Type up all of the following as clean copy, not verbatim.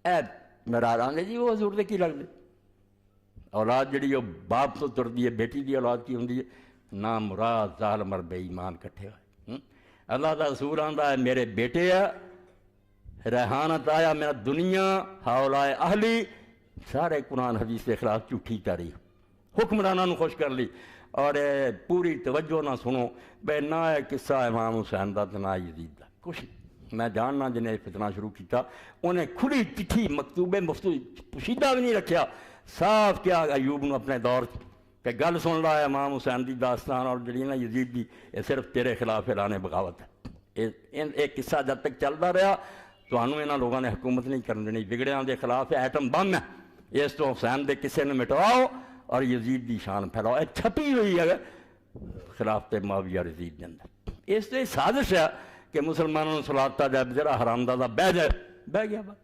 اے مراد آدھے جی وہ حضور دے کی لگتے اولاد جڑی وہ باپ تو ترتی ہے، بیٹی دی اولاد کی ہوندی ہے، نہ مراد ظالم اور بے ایمان کٹھے ہوئے۔ اللہ دا رسول آندا ہے میرے بیٹے ہے، ریحانت آیا میرا دنیا ہاولائے اہلی، سارے قرآن حدیث کے خلاف جھوٹھی تاریخ، حکمرانوں نے خوش کر لی۔ اور پوری توجہ نہ سنو، بے نہ ہے قصہ امام حسین دا نہ یزید دا، کچھ میں جاننا جنہیں فتنہ شروع کیتا، انہیں کھلی چٹھی مکتوب مفتو پوشیدہ بھی نہیں رکھیا، صاف کیا ایوب نے اپنے دور کہ گل سن رہا ہے امام حسین دی داستان اور جڑی نا یزید دی، یہ صرف تیرے خلاف اعلان بغاوت ہے۔ ایک قصہ جب تک چلتا رہا تو انہوں لوگوں نے حکومت نہیں کرن دینی، بگڑیاں دے خلاف ایٹم بم ہے، اس تو حسین دے قصے نے مٹواؤ اور یزید دی شان پھیلاؤ، یہ چھپی ہوئی ہے خلافت معاویہ یزید دے اندر۔ اس سے سازش ہے کہ مسلمانوں نے سلاتا جب جرا حرامزادہ بہ جائے، بہ گیا بات،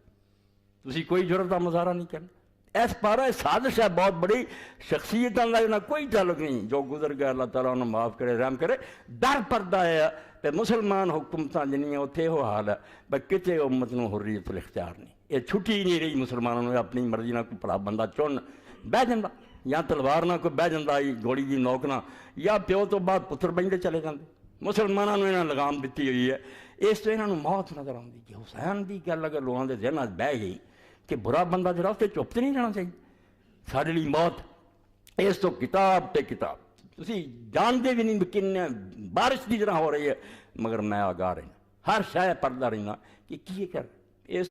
تسی کوئی جرت کا مظاہرہ نہیں کرنا۔ اس پارا سازش ہے بہت بڑی، شخصیتوں کا کوئی تعلق نہیں، جو گزر گیا اللہ تعالیٰ انہوں معاف کرے رحم کرے۔ ڈر پردہ ہے کہ مسلمان حکومتاں جنیاں اتنے وہ حال ہے بھائی کتے امت نو حریت الاختیار نہیں، یہ چھٹی نہیں رہی مسلمانوں نے، اپنی مرضی نہ کوئی پڑا بندہ چن بہ جاندہ، یا تلوار نہ کوئی بہ جاندہ گوڑی دی نوک نہ، یا پیو تو بعد پتر بنتے چلے جاندے۔ مسلمانوں نے انہاں لگام دیتی ہوئی ہے، اس تو انہوں موت نظر آتی کہ حسین دی گل اگر لوگوں کے ذہن بہ گئی کہ برا بندہ جڑا اس سے چپ تو نہیں رہنا چاہیے، سارے لیے موت۔ اس تو کتاب تے کتاب تسی جانتے بھی نہیں کن بارش کی طرح ہو رہی ہے، مگر میں آگاہ رہنا، ہر شے پڑھتا رہنا کہ کی کر